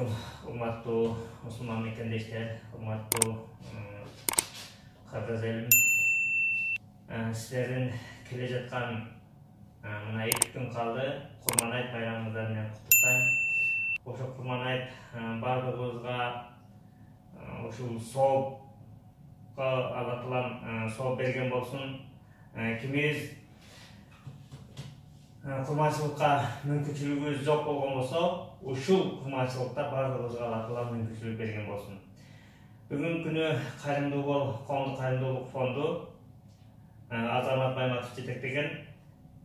алейкум, урматтуу мусулман мекендештер, урматтуу кыргыз элим. Сиздердин келе жаткан мына 2 күн калды. Курман айт байрамыңыздар менен куттуктайм. Ошо Курман айт бардыгыбызга ушул соопко Алла Таалам сооп берген болсун. Кимибиз курманчылыкка мүмкүнчүлүгүбүз жок болгон болсо, ушул курманчылыкта бардыгыбызга Алла Таалам мүмкүнчүлүк берген болсун. Бүгүнкү күнү Кайрымдуу бол коомдук кайрымдуулук фонду Азамат Байматов жетектеген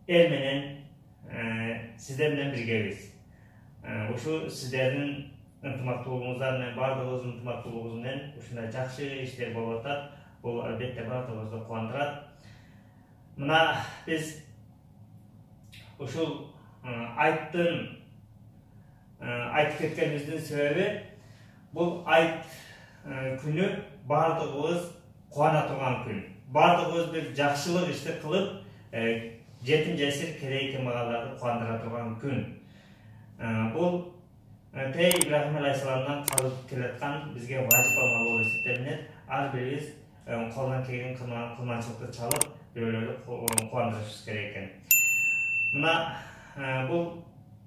эл менен сиздер менен биргебиз. Ушу сиздердин ынтымактуулугуңуздар менен, бардыгыбыздын ынтымактуулугубуз менен ушундай жакшы иштер болуп атат. Бул албетте бардыгыбызды кубандырат. Мына биз ушул айттын айтып кеткенибиздин себеби, бул айт күнү бардыгыбыз кубана турган күн. Бардыгыбыз бир жакшылык ишти кылып, жетим жесир керей кембагалдарды кубандыра турган күн. Бул Пей Ибрахим алейхисаламдан калып келаткан бизге важип амал болуп эсептелинет. Ар бирибиз колунан келген курманчылыкты чалып, бирөөлөрдү кубандырышыбыз керек экен. Мына бул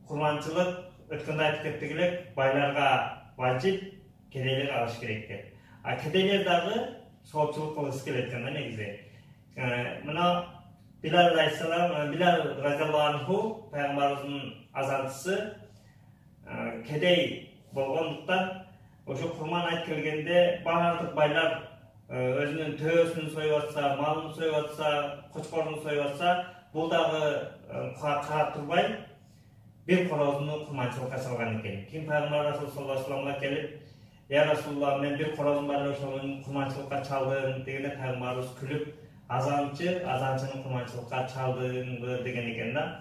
курманчылык өткөндө айтып кеттик элек, байларга важип, кедейлер алыш керек деп. Кедейлер дагы соопчулук кылгысы келет экен да негизи. Мына Билал разияллаху анху, пайгамбарыбыздын азанчысы, кедей болгондуктан ошо Курман айт келгенде баардык байлар өзүнүн төбөсүн союп атса, малын союп атса, кочкорун союп атса, бул дагы карап турбай бир корозуну курманчылыкка чалган экен. Кийин пайгамбар Расул саллаллаху алейхи вассаламга келип, "Я Расулулла, мен бир корозум бар эле, ошону курманчылыкка чалдым" дегенде пайгамбарыбыз күлүп, азанчыны курманчылыкка чалдыңбы деген экен да.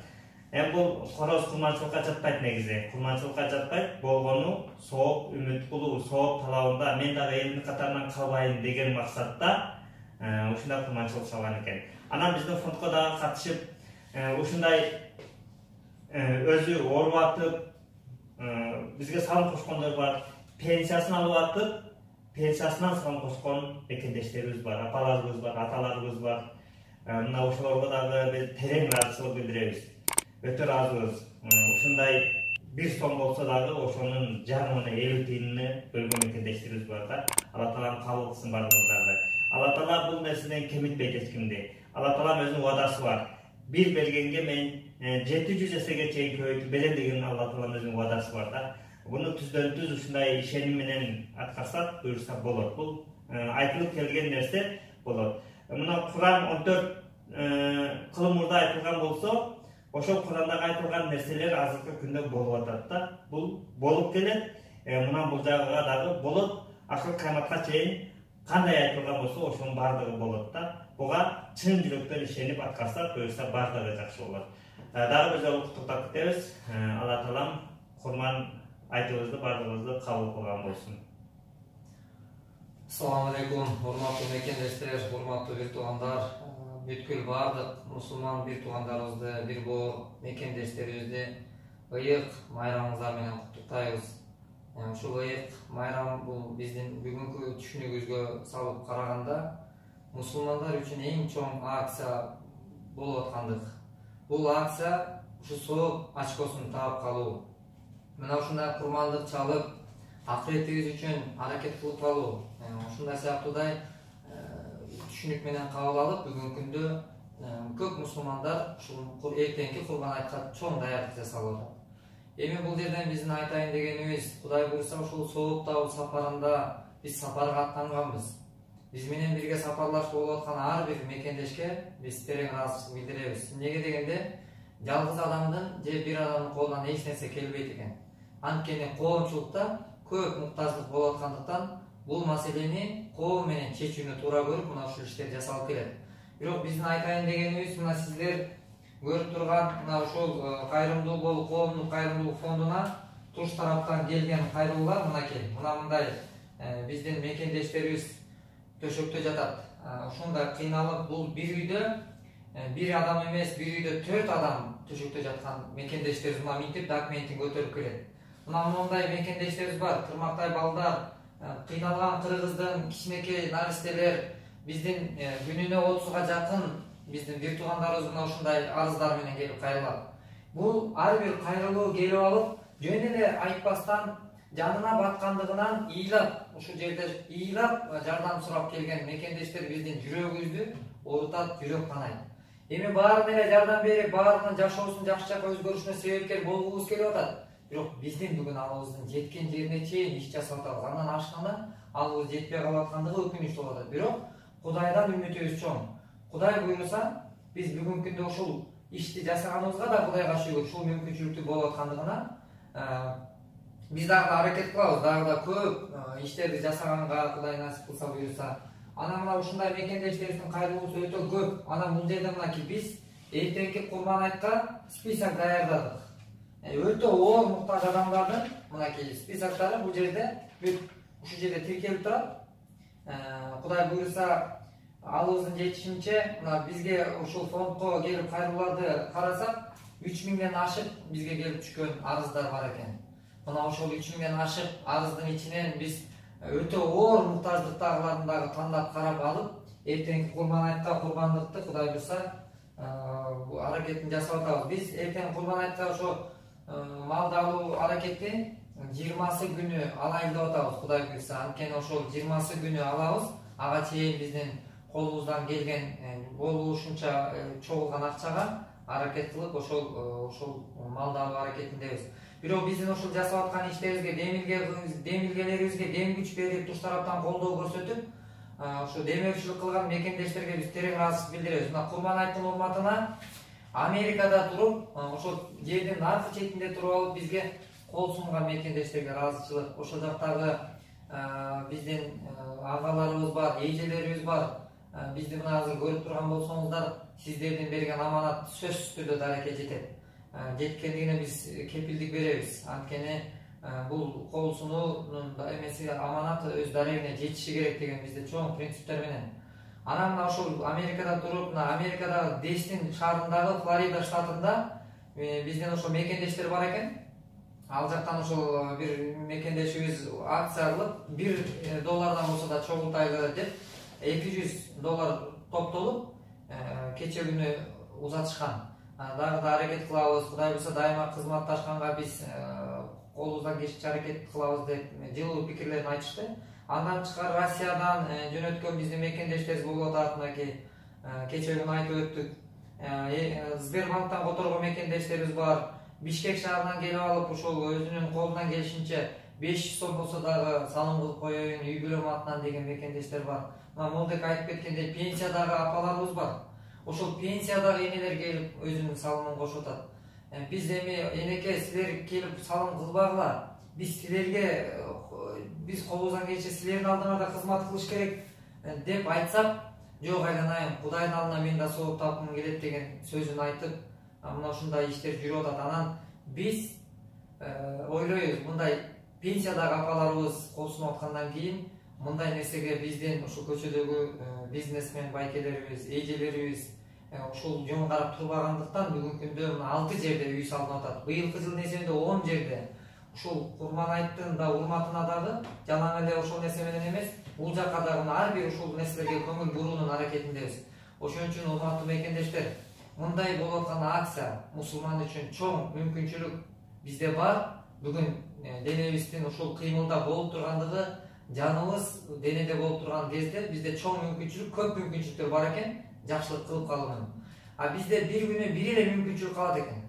Бул короз курманчылыкка жатпайт негизи. Курманчылыкка жатпайт, болгону сооп үмүт кылуу, сооп талабында мен дагы элдин катарынан калбайын деген максатта ушундай курманчылык чалган экен. Анан биздин фондко дагы катышып, ушундай өзү ооруп атып, бизге салым кошкондор бар. Пенсиясын алып атып, пенсиясынан салым кошкон мекендештерибиз бар, апаларыбыз бар, аталарыбыз бар. Мына ошолорго дагы биз терең ыраазычылык билдиребиз. Өтө ыраазыбыз. Ушундай 1 сом болсо дагы ошонун жарымына 50 тыйынын бөлгөн мекендештерибиз бар да. Алла Таалам кабыл кылсын бардыгыңыздарды. Алла Таала бул нерседен кемитпейт эч кимди. Алла Таалам өзүнүн убадасы бар. Бир бергенге мен 700 эсеге чейин көбөйтүп берем деген Алла Таалам өзүнүн убадасы бар да. Буну түздөн түз ушундай ишеним менен аткарсак, буюрса болот. Бул айтылып келген нерсе болот. Мына Куран 14 кылым мурда айтылган болсо, ошол Курандагы айтылган нерселер азыркы күндө болуп атат да. Бул болуп келет. Мына бул жагыга дагы болот. Акыр кыяматка чейин кандай айтылган болсо, ошонун бардыгы болот да. Буга чын жүрөктөн ишенип аткарсак, буюрса бардыгы жакшы болот. Дагы бир жолу куттуктап кетебиз. Алла Таалам Курман айтыбызды бардыгыбызды кабыл кылган болсун. Assalamu alaikum, урматтуу мекендештер, урматтуу бир туугандар, бүткүл бардык мусулман бир туугандарыбызды, бир боо мекендештерибизди ыйык майрамыңыздар менен куттуктайбыз. Ушул ыйык майрам бул биздин бүгүнкү түшүнүгүбүзгө салып караганда мусулмандар үчүн эң чоң акция болуп аткандык. Бул акция ушу сооп очкосун таап калуу. Мына ушундай курмандык чалып, акыретибиз үчүн аракет кылып калуу. Ушундай сыяктуудай түшүнүк менен кабыл алып, бүгүнкү күндө көп мусулмандар ушул эртеңки Курман айтка чоң даярдык жасап атат. Эми бул жерден биздин айтайын дегенибиз, Кудай буйрса ушул сооптагы сапарында биз сапарга аттанганбыз. Биз менен бирге сапарлаш болуп аткан ар бир мекендешке биз терең ыраазычылык билдиребиз. Эмнеге дегенде, жалгыз адамдын же бир адамдын колунан эч нерсе келбейт экен. Анткени коомчулукта көп муктаждык болуп аткандыктан бул маселени коом менен чечүүнү туура көрүп, мына ушул иштер жасалып келет. Бирок биздин айтайын дегенибиз, мына сиздер көрүп турган мына ушул кайрымдуу бол коомдук кайрымдуулук фондуна туш тараптан келген кайрылуулар мынакей. Мына мындай биздин мекендештерибиз төшөктө жатат. Ушундай кыйналып, бул бир үйдө бир адам эмес, бир үйдө 4 адам төшөктө жаткан мекендештерибиз мына минтип документин көтөрүп келет. Мындай мекендештерибиз бар. Кырмактай балдар, кыйналган кыргыздын кичинекей наристелер биздин күнүнө 30га жакын биздин бир туугандарыбыз мына ушундай арыздар менен келип кайрылат. Бул ар бир кайрылуу келип алып, жөн эле айтпастан жанына баткандыгынан ыйлап, ушул жерде ыйлап жардам сурап келген мекендештер биздин жүрөгүбүздү оорутат, жүрөк канайт. Эми баарын эле жардам берип, баарынын жашоосун жакшы жакка өзгөрүшүнө себепкер болгубуз келип атат. Бирок биздин бүгүн алыбыздын жеткен жерине чейин иш жасап атабыз. Андан ашканда алыбыз жетпей калып аткандыгы өкүнүчтүү болуп атат. Бирок Кудайдан үмүтүбүз чоң. Кудай буйруса, биз бүгүнкү күндө ушул ишти жасаганыбызга да Кудайга шүгүр, ушул мүмкүнчүлүктүү болуп аткандыгына биз дагы аракет кылабыз, дагы да көп иштерди жасаганга Кудай насип кылса буйруса. Анан мына ушундай мекендештерибиздин кайрылуусу өтө көп. Анан бул жерде мынакей биз эртеңки Курман айтка список даярдадык. Өтө оор муктаж адамдардын мынакей списоктары бул жерде ушул жерде тиркелип турат. Кудай буйруса, алыбыздын жетишинче мына бизге ушул фондко келип кайрылууларды карасак, 3000ден ашык бизге келип түшкөн арыздар бар экен. Мына ошол 3000ден ашык арыздын ичинен биз өтө оор муктаждыктагыларын дагы тандап карап алып, эртеңки Курман айтка курбандыкты Кудай буйруса аракетин жасап атабыз. Биз эртең Курман айтка ошо малды алуу аракетин 20 күнү алайын деп атабыз, Кудай буйруса. Анткени ошол 20 күнү алабыз. Ага чейин биздин колубуздан келген болушунча чогулган акчага аракет кылып ошол малды алуу аракетиндебиз. Бирок биздин ошол жасап аткан иштерибизге, демилгелерибизге дем күч берип, туш тараптан колдоо көрсөтүп, ошо демеушүлүк кылган мекендештерге биз терең ыраазычылык билдиребиз. Мына Курман айттын урматына Америкада туруп, ошол жердин аркы четинде туруп алып бизге кол сунган мекендештерге ыраазычылык. Ошол жактагы биздин агаларыбыз бар, эжелерибиз бар. Бизди мына азыр көрүп турган болсоңуздар, сиздердин берген аманат сөзсүз түрдө дарекке жетет. Жеткендигине биз кепилдик беребиз. Анткени бул кол сунуунун эмеси аманаты өз дарегине жетиши керек деген бизде чоң принциптер менен. Анан мына ошол Америкада туруп, мына Америкадагы Дестин шаарындагы Флорида штатында биздин ошол мекендештер бар экен. Ал жактан ошол бир мекендешибиз акция кылып, $1 болсо да чогултайлы деп $200 топтолуп кече күнү узатышкан. Дагы да аракет кылабыз, Кудай буйруса дайыма кызматташканга биз колубуздан келишинче аракет кылабыз деп жылуу пикирлерин айтышты. Андан тышкары Россиядан жөнөткөн биздин мекендештерибиз болуп атат, мынакей кече күнү айтып өттүк. Сбербанктан которгон мекендештерибиз бар. Бишкек шаарынан келип алып, ошол өзүнүн колунан келишинче 500 сом болсо дагы салым кылып коеюн, үй бүлөм атынан деген мекендештер бар. Мына Молдек айтып кеткендей, пенсиядагы апаларыбыз бар. Ошол пенсиядагы энелер келип өзүнүн салымын кошуп атат. Биз эми энеке силер келип салым кылбагыла. Биз колубуздан келишинче силердин алдыңарда кызмат кылыш керек деп айтсак, жок айланайын, Кудайдын алдына мен да сооп тапкым келет деген сөзүн айтып, мына ушундай иштер жүрүп атат. Анан биз ойлойбуз, мындай пенсиядагы апаларыбыз кол сунуп аткандан кийин мындай нерсеге биздин ушул көчөдөгү бизнесмен байкелерибиз, эжелерибиз ушул жөн карап турбагандыктан бүгүнкү күндө мына 6 жерде үй салынып атат. Быйылкы жылдын эсебинде 10 жерде. Ушул Курман айттын да урматына дагы жалаң эле ошол нерсе менен эмес, бул жакка дагы ар бир ушул нерселерге көңүл буруунун аракетиндебиз. Ошон үчүн урматтуу мекендештер, мындай болуп аткан акция мусулман үчүн чоң мүмкүнчүлүк бизде бар. Бүгүн денебиздин ушул кыймылда болуп тургандыгы, жаныбыз денеде болуп турган кезде бизде чоң мүмкүнчүлүк, көп мүмкүнчүлүктөр бар экен, жакшылык кылып калуунун. Бизде бир күнү бир эле мүмкүнчүлүк калат экен.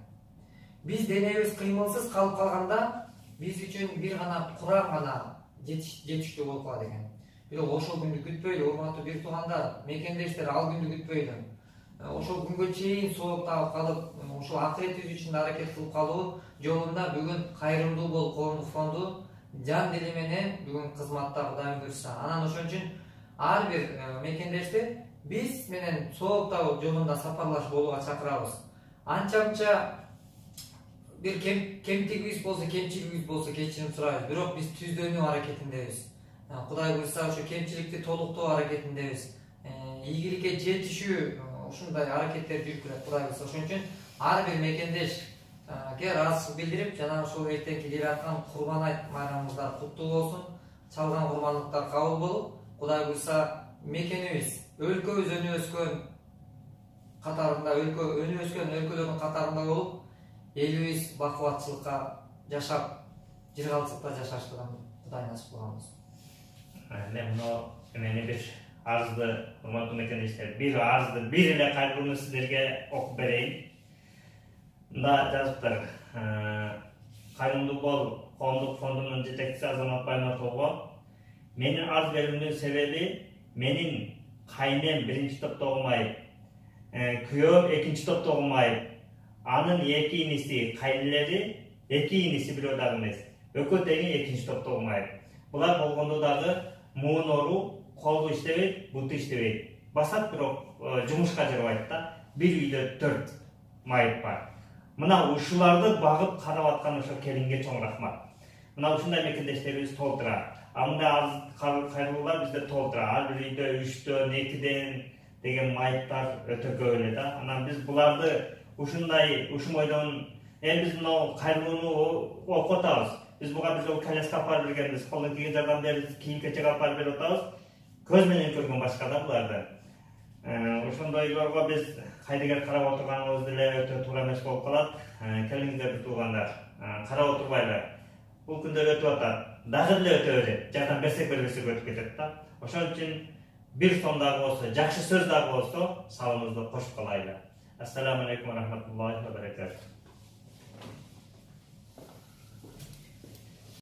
Биз денебиз кыймылсыз калып калганда, биз үчүн бир гана Куран гана жетиштүү болуп калат экен. Бирок ошол күндү күтпөйлү, урматтуу бир туугандар, мекендештер, ал күндү күтпөйлү. Ошол күнгө чейин сооп таап калып, ушул акыретибиз үчүн аракет кылып калуу жолунда бүгүн кайрылуу болуп коомдук фонду жан дили менен бүгүн кызматта Кудайым буйруса. Анан ошон үчүн ар бир мекендешти биз менен сооптоо жолунда сапарлаш болууга чакырабыз. Анча-мынча бир кемтигибиз болсо, кемчилигибиз болсо кечирим сурайбыз. Бирок биз түздөнүү аракетиндебиз. Кудай буйруса ошо кемчиликти толуктоо аракетиндебиз. Ийгиликке жетишүү ушундай аракеттер жүрүп турат Кудай буйруса. Ошон үчүн ар бир мекендеш кээ ыраазычылык билдирип, жана ушул эртеңки келе аткан Курбан айт майрамыңыздар куттуу болсун. Чалган курбандыктар кабыл болуп, Кудай буйрса мекенибиз, өлкөбүз өнү өскөн катарында, өнү өскөн өлкөлөрдүн катарында болуп, элибиз бакубатчылыкка жашап, жыргалчылыкта жашаштыгын Кудай насип кылган болсун. Мени бир арызды, урматтуу мекендештер, бир арызды бир эле кайрылууну сиздерге окуп берейин. Мында жазыптыр. Кайрымдуу бол коомдук фондунун жетекчиси Азамат Байматовго менин арыз берүүмдүн себеби менин кайнем биринчи топто окумай, күйөөм экинчи топто окумай, анын эки иниси кайнелери, эки иниси бирөө дагы эмес, экөө теги экинчи топто окумай. Булар болгондо дагы муун оору, колу иштебейт, буту иштебейт. Басат, бирок жумушка жарабайт да. Бир үйдө 4 майып бар. Мына ушуларды багып карап аткан ошо келинге чоң рахмат. Мына ушундай мекендештерибиз толтура. Мындай аз кайрылуулар бизде толтура. Ар бир үйдө 3дөн, 2ден деген майыптар өтө көп эле да. Анан биз буларды ушундай ушмойдон биз мына кайрылууну окуп атабыз. Биз буга бир жолу коляска алып бергенбиз, колдон келген жардам берип, кийим-кечек алып берип атабыз. Көз менен көргөн башка да буларды. Ошондойлорго биз кайдыгер карап отурганыбыз деле өтө туура эмес болуп калат. Келиңиздер бир туугандар, карап отурбайлы. Бул күндөр өтүп атат. Дагы деле өтө берет. Жардам берсек өтүп кетет да. Ошон үчүн бир сом дагы болсо, жакшы сөз дагы болсо, салымыбызды кошуп калайлы. Ассаламу алейкум ва рахматуллахи ва баракатух.